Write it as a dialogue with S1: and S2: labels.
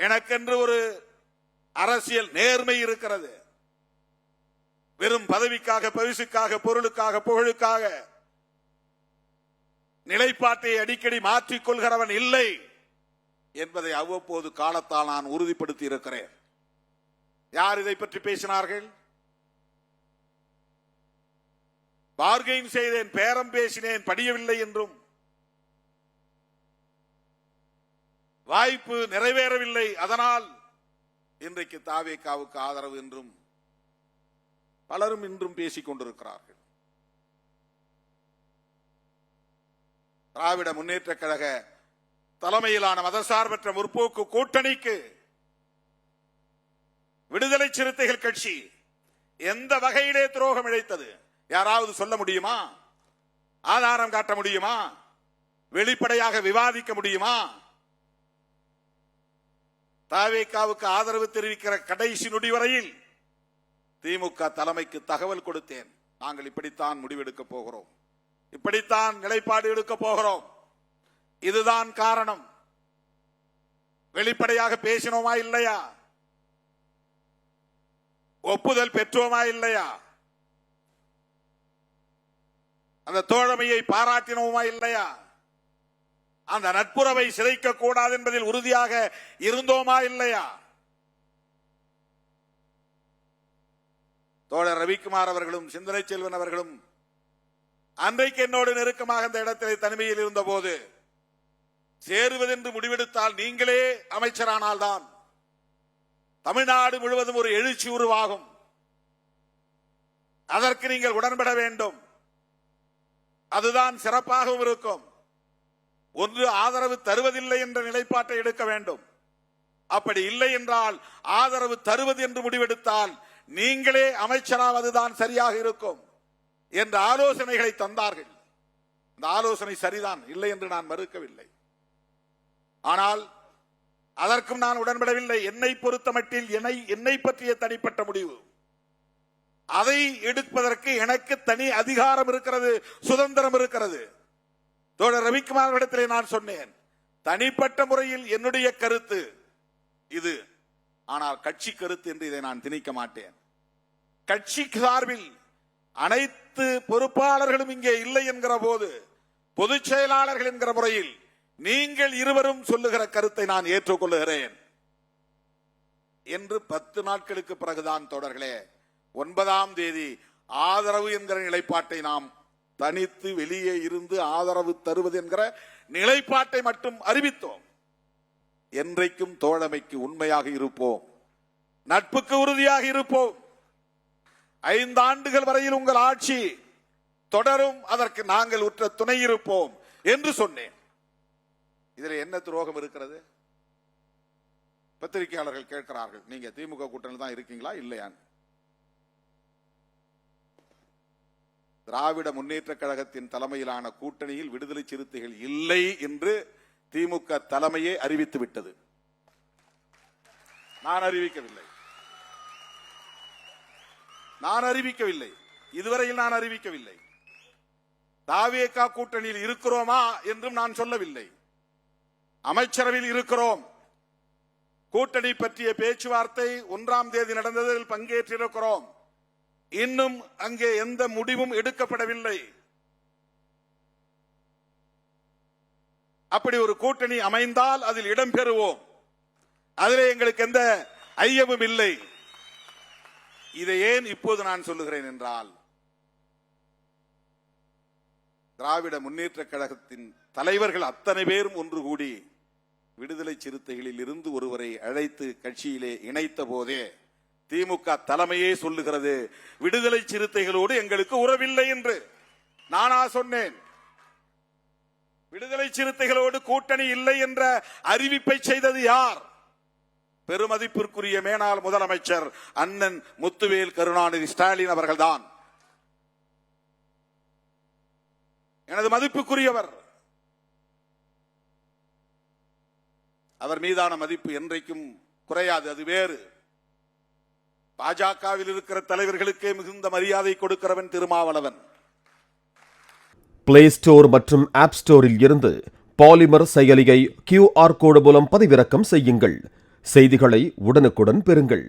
S1: எனக்கென்று ஒரு அரசியல் நேர்மை இருக்கிறது. வெறும் பதவிக்காக, பரிசுக்காக, பொருளுக்காக, புகழுக்காக நிலைப்பாட்டை அடிக்கடி மாற்றிக் கொள்கிறவன் இல்லை என்பதை அவ்வப்போது காலத்தால் நான் உறுதிப்படுத்தி இருக்கிறேன். யார் இதை பற்றி பேசினார்கள்? பார்கெயின் செய்தேன், பேரம் பேசினேன், படியவில்லை என்றும், வாய்ப்பு நிறைவேறவில்லை, அதனால் இன்றைக்கு தாவேகாவுக்கு ஆதரவு என்றும் பலரும் இன்றும் பேசிக் கொண்டிருக்கிறார்கள். திராவிட முன்னேற்ற கழக தலைமையிலான மதசார்பற்ற முற்போக்கு கூட்டணிக்கு விடுதலை சிறுத்தைகள் கட்சி எந்த வகையிலே துரோகம் இழைத்தது? யாராவது சொல்ல முடியுமா? ஆதாரம் காட்ட முடியுமா? வெளிப்படையாக விவாதிக்க முடியுமா? தாவேகாவுக்கு ஆதரவு தெரிவிக்கிற கடைசி நொடி வரையில் திமுக தலைமைக்கு தகவல் கொடுத்தேன். நாங்கள் இப்படித்தான் முடிவெடுக்க போகிறோம், இப்படித்தான் நிலைப்பாடு எடுக்க போகிறோம், இதுதான் காரணம். வெளிப்படையாக பேசினோமா இல்லையா? ஒப்புதல் பெற்றோமா இல்லையா? அந்த தோழமையை பாராட்டினோமா இல்லையா? அந்த நட்புறவை சிதைக்க கூடாது என்பதில் உறுதியாக இருந்தோமா இல்லையா? தோழர் ரவிக்குமார் அவர்களும் சிந்தனை செல்வன் அவர்களும் அன்றைக்கு என்னோடு நெருக்கமாக அந்த இடத்திலே தனிமையில் இருந்த போது, சேருவதென்று முடிவெடுத்தால் நீங்களே அமைச்சரானால்தான் தமிழ்நாடு முழுவதும் ஒரு எழுச்சி உருவாகும், அதற்கு நீங்கள் உடன்பட வேண்டும், அதுதான் சிறப்பாகவும் இருக்கும். ஒன்று ஆதரவு தருவதில்லை என்ற நிலைப்பாட்டை எடுக்க வேண்டும். அப்படி இல்லை என்றால் ஆதரவு தருவது என்று முடிவெடுத்தால் நீங்களே அமைச்சராவதுதான் சரியாக இருக்கும் என்ற ஆலோசனைகளை தந்தார்கள். இந்த ஆலோசனை சரிதான், இல்லை என்று நான் மறுக்கவில்லை. ஆனால் அதற்கும் நான் உடன்படவில்லை. என்னை பொறுத்தமட்டில் என்னை பற்றிய தனிப்பட்ட முடிவு, அதை எடுப்பதற்கு எனக்கு தனி அதிகாரம் இருக்கிறது, சுதந்திரம் இருக்கிறது. தோழர் ரவிக்குமார் இடத்திலே நான் சொன்னேன், தனிப்பட்ட முறையில் என்னுடைய கருத்து இது, ஆனால் கட்சி கருத்து என்று இதை நான் திணிக்க மாட்டேன். கட்சி சார்பில் அனைத்து பொறுப்பாளர்களும் இங்கே இல்லை என்கிற போது, பொதுச் செயலாளர்கள் என்கிற முறையில் நீங்கள் இருவரும் சொல்லுகிற கருத்தை நான் ஏற்றுக்கொள்ளுகிறேன் என்று 10 நாட்களுக்கு பிறகுதான் தோழர்களே 9ஆம் தேதி ஆதரவு என்கிற நிலைப்பாட்டை நாம் தனித்து வெளியே இருந்து ஆதரவு தருவது என்கிற நிலைப்பாட்டை மட்டும் அறிவித்தோம். என்றைக்கும் தோழமைக்கு உண்மையாக இருப்போம், நட்புக்கு உறுதியாக இருப்போம். 5 ஆண்டுகள் வரையில் உங்கள் ஆட்சி தொடரும், அதற்கு நாங்கள் உற்ற துணை இருப்போம் என்று சொன்னேன். இதில் என்ன துரோகம் இருக்கிறது? பத்திரிகையாளர்கள் கேட்கிறார்கள், நீங்க திமுக கூட்டணியில் தான் இருக்கீங்களா இல்லையா? திராவிட முன்னேற்ற கழகத்தின் தலைமையிலான கூட்டணியில் விடுதலை சிறுத்தைகள் இல்லை என்று திமுக தலைமையே அறிவித்து விட்டது. நான் அறிவிக்கவில்லை, இதுவரையில் நான் அறிவிக்கவில்லை. தாவேகா கூட்டணியில் இருக்கிறோமா என்றும் நான் சொல்லவில்லை. அமைச்சரவையில் இருக்கிறோம், கூட்டணி பற்றிய பேச்சுவார்த்தை 1ஆம் தேதி நடந்ததில் பங்கேற்றிருக்கிறோம். இன்னும் அங்கே எந்த முடிவும் எடுக்கப்படவில்லை. அப்படி ஒரு கூட்டணி அமைந்தால் அதில் இடம்பெறுவோம், அதிலே எங்களுக்கு எந்த ஐயமும் இல்லை. இதை ஏன் இப்போது நான் சொல்லுகிறேன் என்றால், திராவிட முன்னேற்ற கழகத்தின் தலைவர்கள் அத்தனை பேரும் ஒன்று கூடி விடுதலை சிறுத்தைகளில் இருந்து ஒருவரை அழைத்து கட்சியிலே இணைத்த போதே திமுக தலைமையே சொல்லுகிறது, விடுதலை சிறுத்தைகளோடு எங்களுக்கு உறவில்லை என்று. நானா சொன்னேன்? விடுதலை சிறுத்தைகளோடு கூட்டணி இல்லை என்ற அறிவிப்பை செய்தது யார்? பெருமதிப்பிற்குரிய மேனாள் முதலமைச்சர் அண்ணன் முத்துவேல் கருணாநிதி ஸ்டாலின் அவர்கள்தான். எனது மதிப்புக்குரியவர். அவர் மீதான மதிப்பு என்றைக்கும் குறையாது, அது வேறு. பாஜகவில் இருக்கிற தலைவர்களுக்கே மிகுந்த மரியாதை கொடுக்கிறவன் திருமாவளவன்.
S2: பிளே ஸ்டோர் மற்றும் ஆப் ஸ்டோரில் இருந்து பாலிமர் செயலியை QR கோடு மூலம் பதிவிறக்கம் செய்யுங்கள். செய்திகளை உடனுக்குடன் பெறுங்கள்.